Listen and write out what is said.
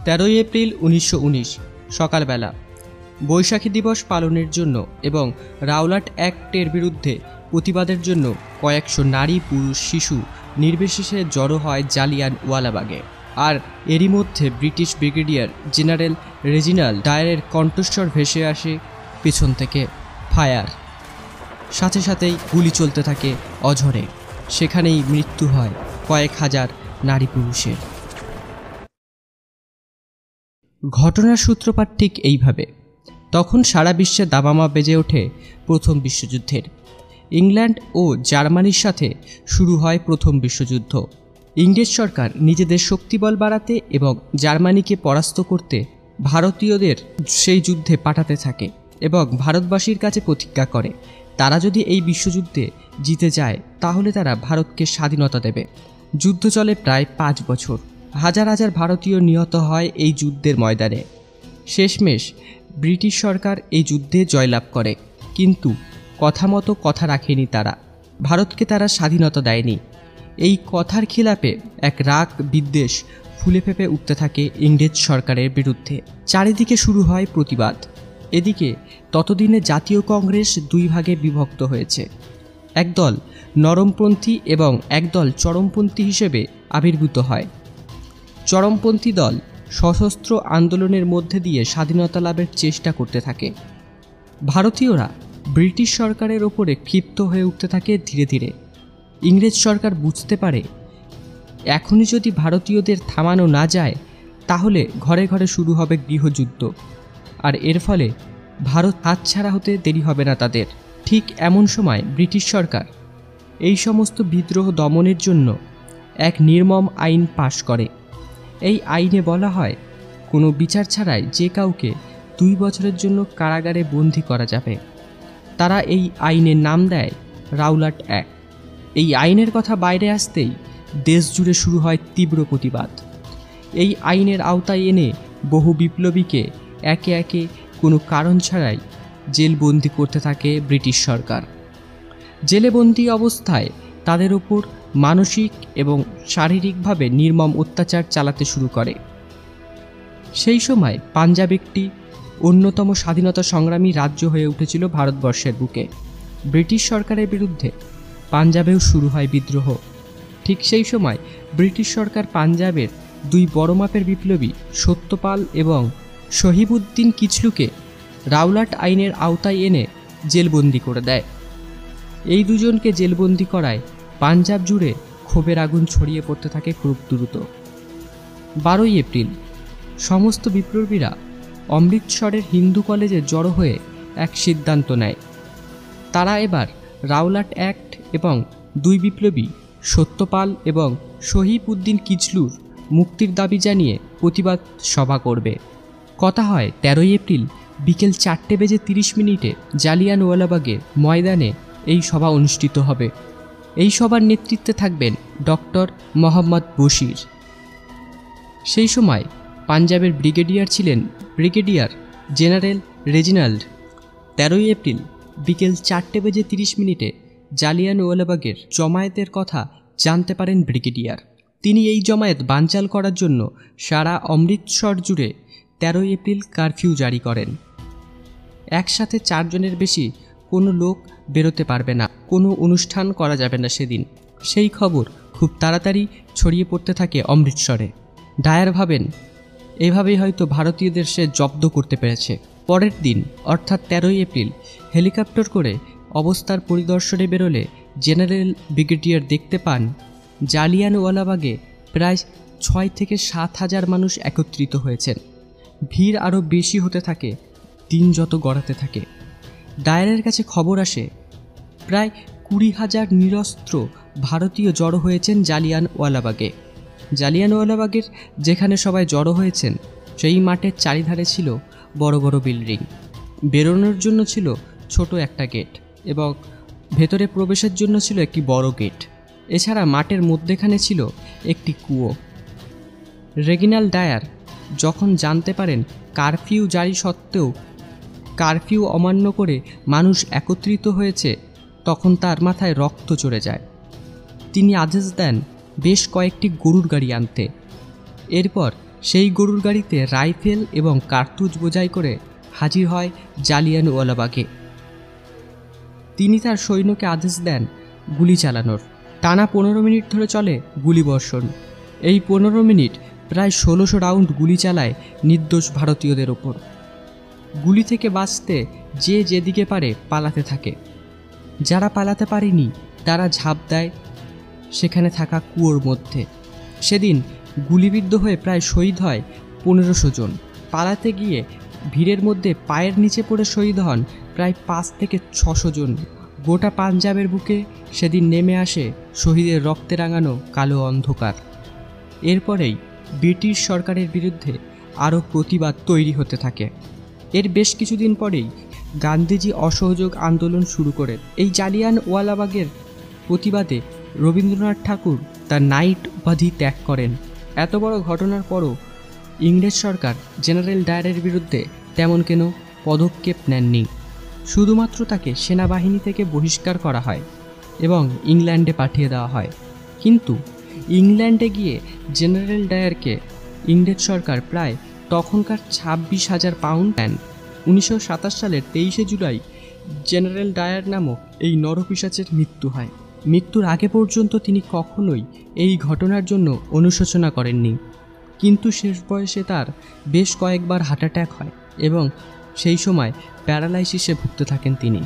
13 April 1919 সকালবেলা বৈশাখী দিবস পালনের জন্য এবং রাওলাট অ্যাক্টের বিরুদ্ধে প্রতিবাদের জন্য কয়েকশো নারী পুরুষ শিশু নির্বিশেষে জড়ো হয় জালিয়ানওয়ালাবাগে। আর এরই মধ্যে ব্রিটিশ ব্রিগেডিয়ার জেনারেল রেজিনাল্ড ডায়ারের কণ্ঠস্বর ভেসে আসে পিছন থেকে ফায়ার। সাথে সাথেই গুলি চলতে থাকে অঝরে। সেখানেই মৃত্যু হয় কয়েক হাজার নারী পুরুষের। ঘটনার সূত্রপাত ঠিক এইভাবে। তখন সারা বিশ্বে দামামা বেজে ওঠে প্রথম বিশ্বযুদ্ধের। ইংল্যান্ড ও জার্মানির সাথে শুরু হয় প্রথম বিশ্বযুদ্ধ। ইংরেজ সরকার নিজেদের শক্তিবল বাড়াতে এবং জার্মানিকে পরাস্ত করতে ভারতীয়দের সেই যুদ্ধে পাঠাতে থাকে এবং ভারতবাসীর কাছে প্রতিজ্ঞা করে তারা যদি এই বিশ্বযুদ্ধে জিতে যায় তাহলে তারা ভারতকে স্বাধীনতা দেবে। যুদ্ধ চলে প্রায় 5 বছর। হাজার হাজার ভারতীয় নিহত হয় এই যুদ্ধের ময়দানে। শেষমেশ ব্রিটিশ সরকার এই যুদ্ধে জয়লাভ করে, কিন্তু কথা মতো কথা রাখেনি তারা। ভারতকে তারা স্বাধীনতা দেয়নি। এই কথার খিলাপে এক রাগ বিদ্বেষ ফুলে ফেঁপে উঠতে থাকে ইংরেজ সরকারের বিরুদ্ধে। চারিদিকে শুরু হয় প্রতিবাদ। এদিকে ততদিনে জাতীয় কংগ্রেস 2 ভাগে বিভক্ত হয়েছে। একদল নরমপন্থী এবং একদল চরমপন্থী হিসেবে আবির্ভূত হয়। চরমপন্থী দল সশস্ত্র আন্দোলনের মধ্যে দিয়ে স্বাধীনতা লাভের চেষ্টা করতে থাকে। ভারতীয়রা ব্রিটিশ সরকারের ওপরে ক্ষিপ্ত হয়ে উঠতে থাকে ধীরে ধীরে। ইংরেজ সরকার বুঝতে পারে এখনই যদি ভারতীয়দের থামানো না যায় তাহলে ঘরে ঘরে শুরু হবে গৃহযুদ্ধ, আর এর ফলে ভারত হাতছাড়া হতে দেরি হবে না তাদের। ঠিক এমন সময় ব্রিটিশ সরকার এই সমস্ত বিদ্রোহ দমনের জন্য এক নির্মম আইন পাশ করে। এই আইনে বলা হয় কোনো বিচার ছাড়াই যে কাউকে 2 বছরের জন্য কারাগারে বন্দী করা যাবে। তারা এই আইনের নাম দেয় রাওলাট অ্যাক্ট। এই আইনের কথা বাইরে আসতেই দেশ জুড়ে শুরু হয় তীব্র প্রতিবাদ। এই আইনের আওতায় এনে বহু বিপ্লবীকে একে একে কোনো কারণ ছাড়াই জেলবন্দি করতে থাকে ব্রিটিশ সরকার। জেলে বন্দী অবস্থায় তাদের ওপর মানসিক এবং শারীরিকভাবে নির্মম অত্যাচার চালাতে শুরু করে। সেই সময় পাঞ্জাব একটি অন্যতম স্বাধীনতা সংগ্রামী রাজ্য হয়ে উঠেছিল ভারতবর্ষের বুকে। ব্রিটিশ সরকারের বিরুদ্ধে পাঞ্জাবেও শুরু হয় বিদ্রোহ। ঠিক সেই সময় ব্রিটিশ সরকার পাঞ্জাবের 2 বড় মাপের বিপ্লবী সত্যপাল এবং শহীবুদ্দিন কিচলুকে রাওলাট আইনের আওতায় এনে জেলবন্দি করে দেয়। এই দুজনকে জেলবন্দি করায় পাঞ্জাব জুড়ে ক্ষোভের আগুন ছড়িয়ে পড়তে থাকে খুব দ্রুত। 12 এপ্রিল সমস্ত বিপ্লবীরা অমৃতসরের হিন্দু কলেজে জড়ো হয়ে এক সিদ্ধান্ত নেয়। তারা এবার রাওলাট অ্যাক্ট এবং 2 বিপ্লবী সত্যপাল এবং শহীবউদ্দিন কিচলুর মুক্তির দাবি জানিয়ে প্রতিবাদ সভা করবে। কথা হয় 13 এপ্রিল বিকেল 4:30 জালিয়ানওয়ালাবাগের ময়দানে এই সভা অনুষ্ঠিত হবে। এই সভার নেতৃত্বে থাকবেন ডক্টর মোহাম্মদ বশির। সেই সময় পাঞ্জাবের ব্রিগেডিয়ার ছিলেন ব্রিগেডিয়ার জেনারেল রেজিনাল্ড। 13 এপ্রিল বিকেল 4:30 জালিয়ানওয়ালাবাগের জমায়েতের কথা জানতে পারেন ব্রিগেডিয়ার। তিনি এই জমায়েত বানচাল করার জন্য সারা অমৃতসর জুড়ে 13 এপ্রিল কারফিউ জারি করেন। একসাথে 4 জনের বেশি কোনো লোক বেরোতে পারবে না, কোনো অনুষ্ঠান করা যাবে না সেদিন। সেই খবর খুব তাড়াতাড়ি ছড়িয়ে পড়তে থাকে অমৃতসরে। ডায়ার ভাবেন এভাবেই হয়তো ভারতীয়দের সে জব্দ করতে পেরেছে। পরের দিন অর্থাৎ 13 এপ্রিল হেলিকপ্টার করে অবস্থার পরিদর্শনে বেরোলে জেনারেল ব্রিগেডিয়ার দেখতে পান জালিয়ানওয়ালাবাগে প্রায় 6 থেকে 7 হাজার মানুষ একত্রিত হয়েছেন। ভিড় আরও বেশি হতে থাকে দিন যত গড়াতে থাকে। ডায়ারের কাছে খবর আসে প্রায় 20,000 নিরস্ত্র ভারতীয় জড়ো হয়েছেন জালিয়ানওয়ালাবাগে। জালিয়ানওয়ালাবাগের যেখানে সবাই জড়ো হয়েছেন সেই মাঠের চারিধারে ছিল বড় বড় বিল্ডিং। বেরোনোর জন্য ছিল ছোট একটা গেট এবং ভেতরে প্রবেশের জন্য ছিল একটি বড় গেট। এছাড়া মাঠের মধ্যেখানে ছিল একটি কুয়ো। রেজিনাল্ড ডায়ার যখন জানতে পারেন কারফিউ জারি সত্ত্বেও কারফিউ অমান্য করে মানুষ একত্রিত হয়েছে, তখন তার মাথায় রক্ত চড়ে যায়। তিনি আদেশ দেন বেশ কয়েকটি গরুর গাড়ি আনতে। এরপর সেই গরুর গাড়িতে রাইফেল এবং কার্তুজ বোঝাই করে হাজির হয় জালিয়ানওয়ালাবাগে। তিনি তার সৈন্যকে আদেশ দেন গুলি চালানোর। টানা 15 মিনিট ধরে চলে গুলিবর্ষণ। এই 15 মিনিট প্রায় 1600 রাউন্ড গুলি চালায় নির্দোষ ভারতীয়দের ওপর। গুলি থেকে বাঁচতে যে যেদিকে পারে পালাতে থাকে। যারা পালাতে পারেনি তারা ঝাঁপ দেয় সেখানে থাকা কুয়োর মধ্যে। সেদিন গুলিবিদ্ধ হয়ে প্রায় শহীদ হয় 1500 জন। পালাতে গিয়ে ভিড়ের মধ্যে পায়ের নিচে পড়ে শহীদ হন প্রায় 5 থেকে 600 জন। গোটা পাঞ্জাবের বুকে সেদিন নেমে আসে শহীদের রক্তে রাঙানো কালো অন্ধকার। এরপরেই ব্রিটিশ সরকারের বিরুদ্ধে আরও প্রতিবাদ তৈরি হতে থাকে। এর বেশ কিছুদিন পরেই গান্ধীজি অসহযোগ আন্দোলন শুরু করেন। এই জালিয়ানওয়ালাবাগের প্রতিবাদে রবীন্দ্রনাথ ঠাকুর তার নাইট উপাধি ত্যাগ করেন। এত বড় ঘটনার পরও ইংরেজ সরকার জেনারেল ডায়ারের বিরুদ্ধে তেমন কোনো পদক্ষেপ নেননি। শুধুমাত্র তাকে সেনাবাহিনী থেকে বহিষ্কার করা হয় এবং ইংল্যান্ডে পাঠিয়ে দেওয়া হয়। কিন্তু ইংল্যান্ডে গিয়ে জেনারেল ডায়ারকে ইংরেজ সরকার প্রায় তখনকার 26,000 পাউন্ড দেন। 1927 সালের 23শে জুলাই জেনারেল ডায়ার নামক এই নরপিশাচের মৃত্যু হয়। মৃত্যুর আগে পর্যন্ত তিনি কখনোই এই ঘটনার জন্য অনুশোচনা করেননি। কিন্তু শেষ বয়সে তার বেশ কয়েকবার হার্ট অ্যাটাক হয় এবং সেই সময় প্যারালাইসিসে ভুগতে থাকেন তিনি।